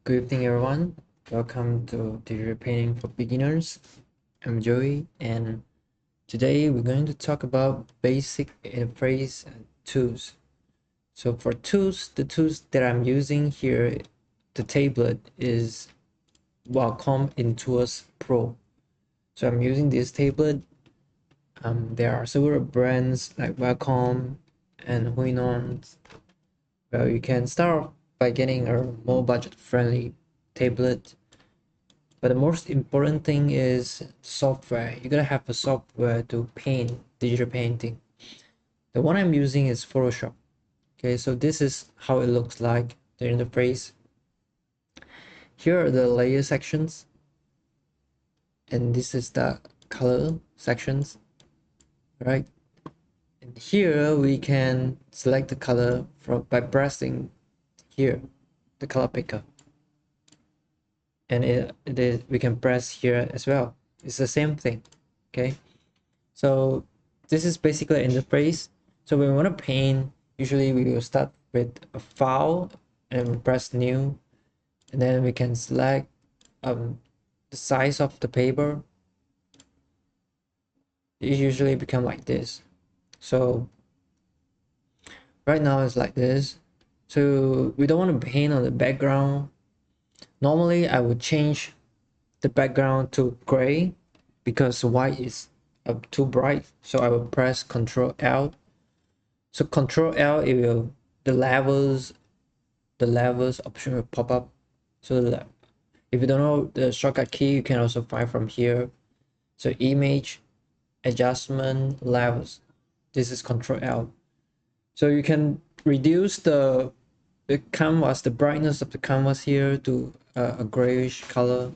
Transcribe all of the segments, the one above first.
Good evening, everyone. Welcome to digital painting for beginners. I'm Joey, and today we're going to talk about basic interface and tools. So for tools, the tools that I'm using here, the tablet is Wacom Intuos Pro. So I'm using this tablet. There are several brands like Wacom and Huinon. Well, you can start by getting a more budget-friendly tablet. But the most important thing is software. You gotta have a software to paint digital painting. The one I'm using is Photoshop. Okay, so this is how it looks like, the interface. Here are the layer sections, and this is the color sections, right? And here we can select the color by pressing here, the color picker. And we can press here as well. It's the same thing, okay? So this is basically an interface. So when we want to paint, usually we will start with a file and press new, and then we can select the size of the paper. It usually become like this. So right now it's like this. So we don't want to paint on the background. Normally I would change the background to gray because white is too bright. So I will press Ctrl L. So Ctrl L, it will the levels option will pop up. So if you don't know the shortcut key, you can also find from here. So image, adjustment, levels. This is Ctrl L. So you can reduce the canvas, the brightness of the canvas here to a grayish color.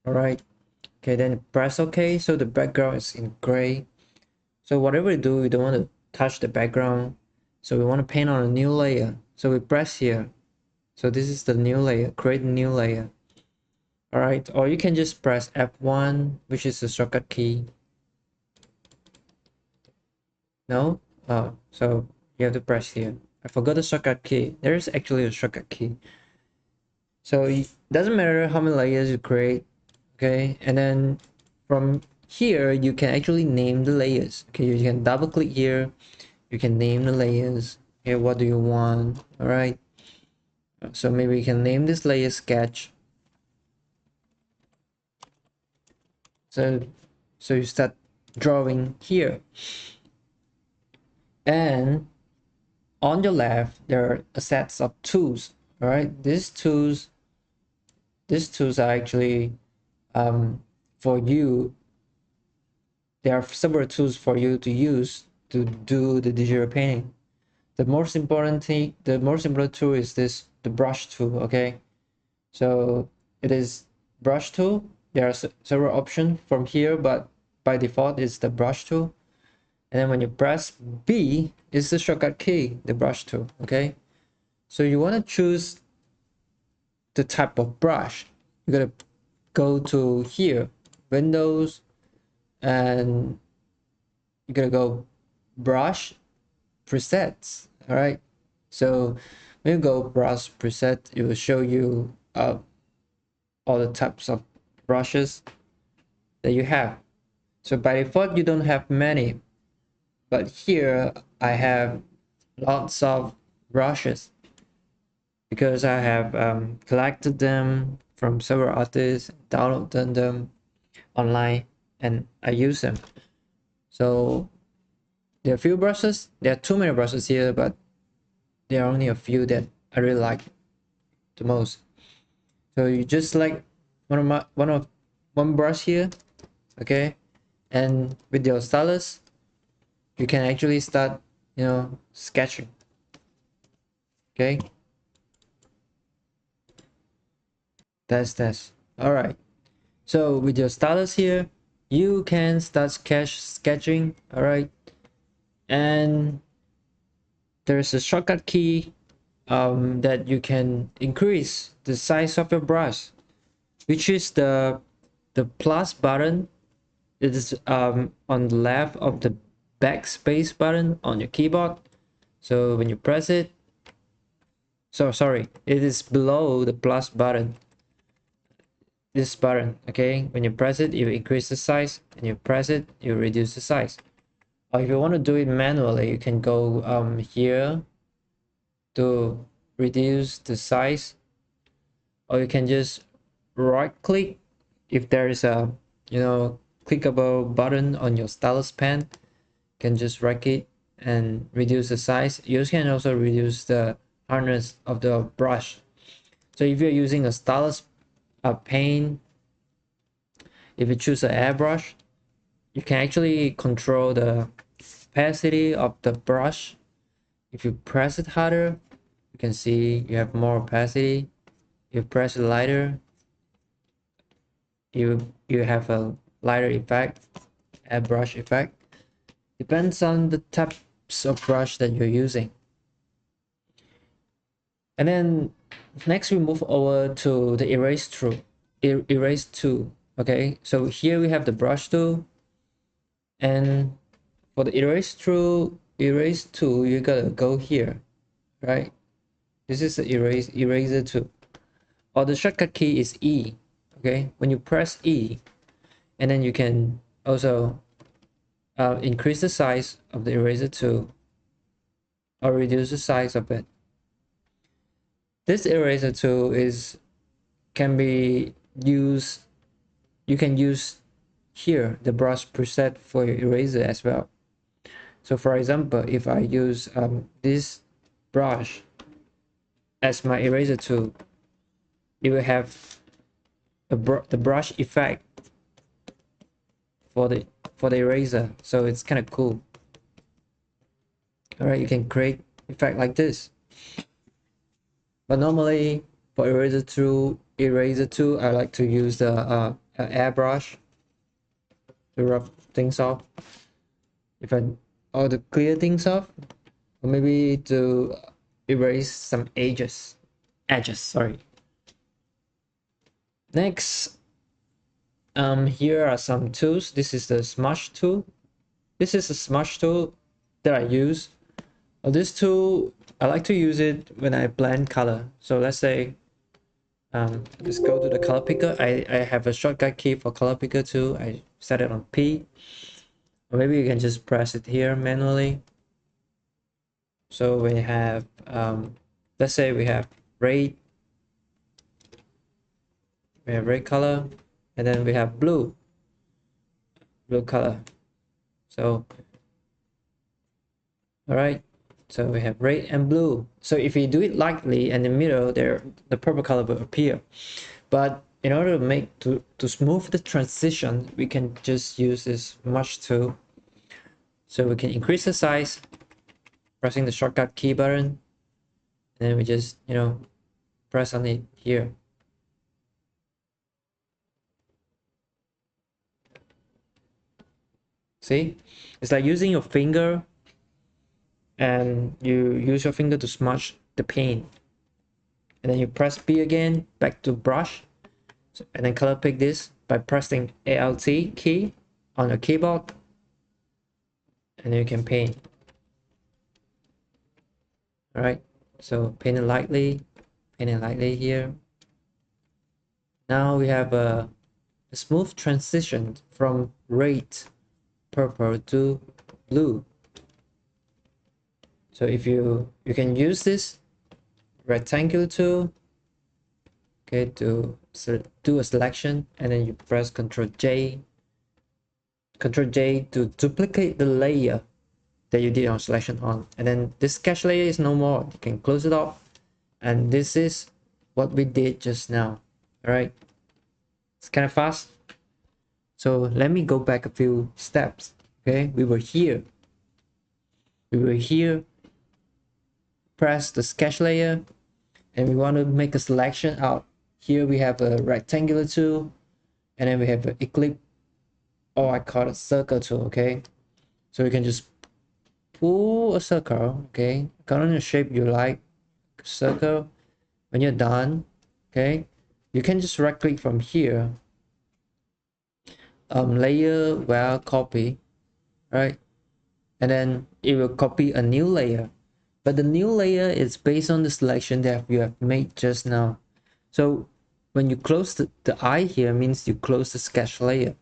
All right. Okay, then press OK. So the background is in gray. So whatever we do, we don't want to touch the background. So we want to paint on a new layer. So we press here. So this is the new layer, create a new layer. All right, or you can just press F1, which is the shortcut key. No? Oh, so you have to press here. I forgot the shortcut key. There is actually a shortcut key. So it doesn't matter how many layers you create, okay? And then from here, you can actually name the layers. Okay, you can double click here. You can name the layers. Okay, what do you want? All right. So maybe you can name this layer sketch. So you start drawing here. And on your left, there are a set of tools. All right, these tools are actually for you. There are several tools for you to use to do the digital painting. The most important tool is the brush tool. Okay, so it is brush tool. There are several options from here, but by default it's the brush tool. And then when you press B, it's the shortcut key, the brush tool. Okay, so you want to choose the type of brush. You gotta go to here, Windows, and you gotta go brush presets. All right, so when you go brush preset, it will show you all the types of brushes that you have. So by default you don't have many, but here I have lots of brushes because I have collected them from several artists, downloaded them online, and I use them. So there are a few brushes. There are too many brushes here, but there are only a few that I really like the most. So you just select one brush here, okay, and with your stylus, you can actually start, sketching. Okay, that's all right. So with your stylus here, you can start sketching. All right, and there's a shortcut key that you can increase the size of your brush, which is the plus button. It is on the left of the backspace button on your keyboard. So when you press it, So sorry, it is below the plus button. This button, okay? When you press it, you increase the size, and you press it, you reduce the size. Or if you want to do it manually, you can go here to reduce the size, or you can just right click if there is a clickable button on your stylus pen. You can just right click and reduce the size. You can also reduce the hardness of the brush. So if you're using a stylus pen, if you choose an airbrush, you can actually control the opacity of the brush. If you press it harder, you can see you have more opacity. If you press it lighter, you have a lighter effect, airbrush effect. Depends on the types of brush that you're using. And then next we move over to the erase tool. Erase tool. Okay, so here we have the brush tool, and for the erase tool, you gotta go here, right? This is the eraser tool, or the shortcut key is E. Okay, when you press E, and then you can also increase the size of the eraser tool or reduce the size of it. This eraser tool can be used. You can use here the brush preset for your eraser as well. So for example, if I use this brush as my eraser tool, it will have the brush effect for the eraser. So it's kind of cool. All right, you can create effect like this. But normally for eraser tool, I like to use the airbrush to rub things off. If I or to clear things off, or maybe to erase some edges. Sorry. Next, here are some tools. This is the smudge tool. This is a smudge tool that I use. This tool, I like to use it when I blend color. So let's say, just go to the color picker. I have a shortcut key for color picker too. I set it on P. Or maybe you can just press it here manually. So we have, let's say we have red color, and then we have blue color. So all right, so we have red and blue. So if we do it lightly in the middle there, the purple color will appear. But in order to make to smooth the transition, we can just use this smudge tool. So we can increase the size pressing the shortcut key button, and then we just press on it here. See, it's like using your finger, and you use your finger to smudge the paint, and then you press B again, back to brush, and then color pick this by pressing Alt key on your keyboard, and then you can paint. All right, so paint it lightly here. Now we have a smooth transition from red, purple to blue. So if you can use this rectangular tool, okay, to do a selection, and then you press Ctrl J to duplicate the layer that you did on selection on, and then this sketch layer is no more. You can close it off, and this is what we did just now. All right, it's kind of fast. So let me go back a few steps. Okay, we were here, press the sketch layer, and we want to make a selection out. Here we have a rectangular tool, and then we have an ellipse, or I call it circle tool. Okay, so we can just pull a circle. Okay, cut on the shape you like, circle. When you're done, okay, you can just right click from here, layer where copy, right, and then it will copy a new layer. But the new layer is based on the selection that you have made just now. So when you close the eye here, means you close the sketch layer.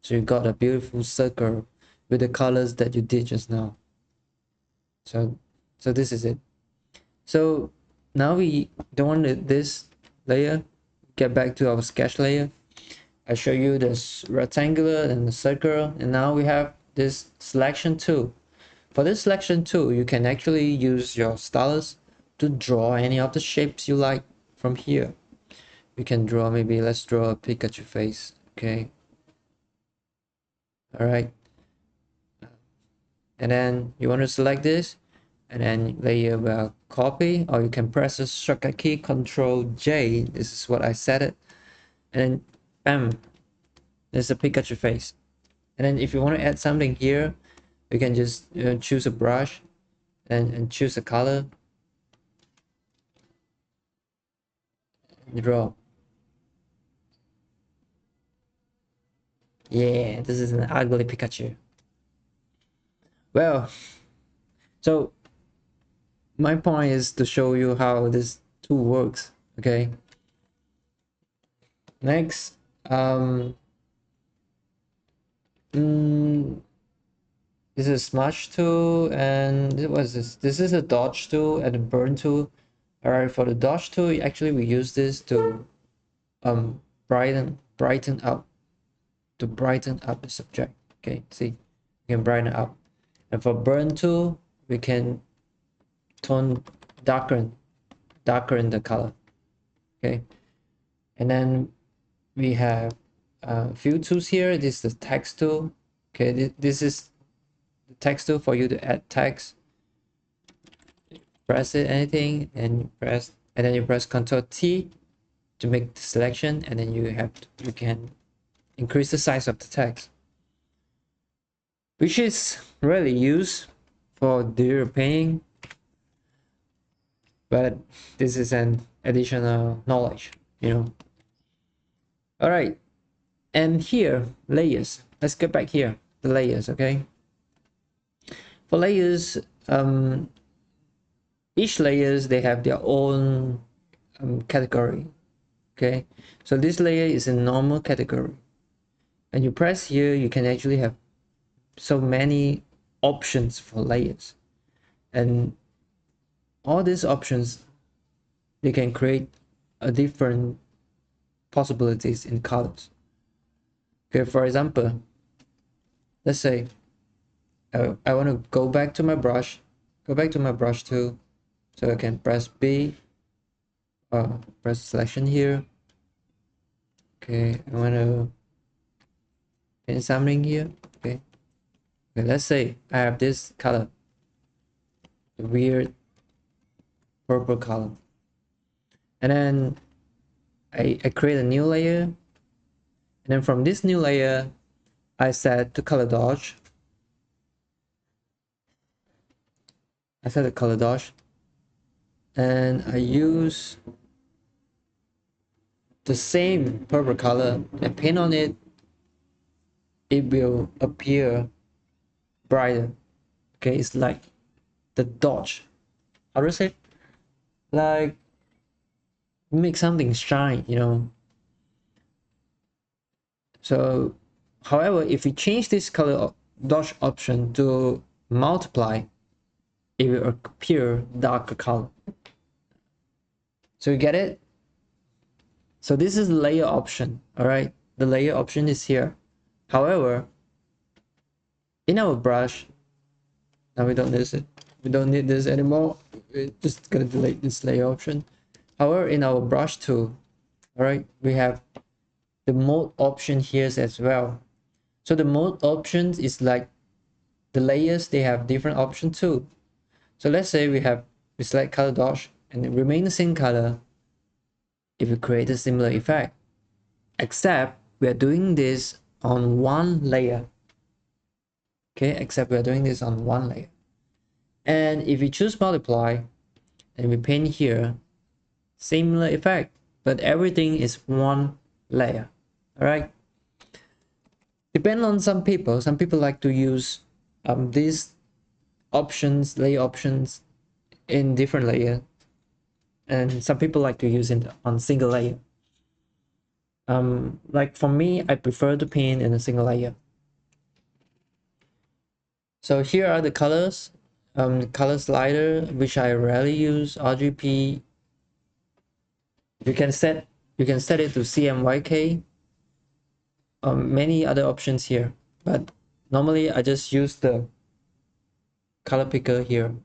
So you got a beautiful circle with the colors that you did just now. So this is it. So now we don't want this layer. Get back to our sketch layer. I show you this rectangular and the circle, and now we have this selection tool. For this selection tool, you can actually use your stylus to draw any of the shapes you like from here. You can draw, maybe let's draw a Pikachu face. Okay. All right. And then you want to select this, and then layer will copy, or you can press the shortcut key Control J. This is what I set it. And then bam, there's a Pikachu face. And then if you want to add something here, you can just choose a brush and choose a color and draw. Yeah, this is an ugly Pikachu. Well, so my point is to show you how this tool works. Okay. Next, this is smudge tool, and what is this? This is a dodge tool and a burn tool. All right, for the dodge tool, actually we use this to brighten up the subject. Okay, see, you can brighten up. And for burn tool, we can tone darken the color. Okay, and then we have a few tools here. This is the text tool. Okay, this is the text tool for you to add text. Press it, anything, and then you press Ctrl T to make the selection, and then you can increase the size of the text, which is really used for digital painting, but this is an additional knowledge, you know. All right, and here layers. Let's get back here, the layers. Okay, for layers, each layers they have their own category. Okay, so this layer is a normal category, and you press here, you can actually have so many options for layers, and all these options, they can create a different possibilities in colors. Okay, for example, let's say I want to go back to my brush tool, so I can press B, press selection here. Okay, I want to paint something here. Okay, let's say I have this color, the weird purple color, and then I create a new layer, and then from this new layer I set the color dodge. And I use the same purple color and paint on it. It will appear brighter. Okay, it's like the dodge. How do I say? Like make something shine, you know. So, however, if we change this color dodge option to multiply, it will appear darker color. So you get it? So this is layer option. All right, the layer option is here. However, in our brush, now we don't need this anymore. We're just gonna delete this layer option. However, in our brush tool, all right, we have the mode option here as well. So the mode options is like the layers, they have different option too. So let's say we select color dodge and it remain the same color. It will create a similar effect, except we are doing this on one layer. Okay, except we are doing this on one layer. And if we choose multiply and we paint here, similar effect, but everything is one layer. All right, depend on some people like to use these options, layer options, in different layer, and some people like to use it on single layer. Like for me, I prefer to paint in a single layer. So here are the colors. Color slider, which I rarely use. RGB. You can set it to CMYK. Many other options here, but normally I just use the color picker here.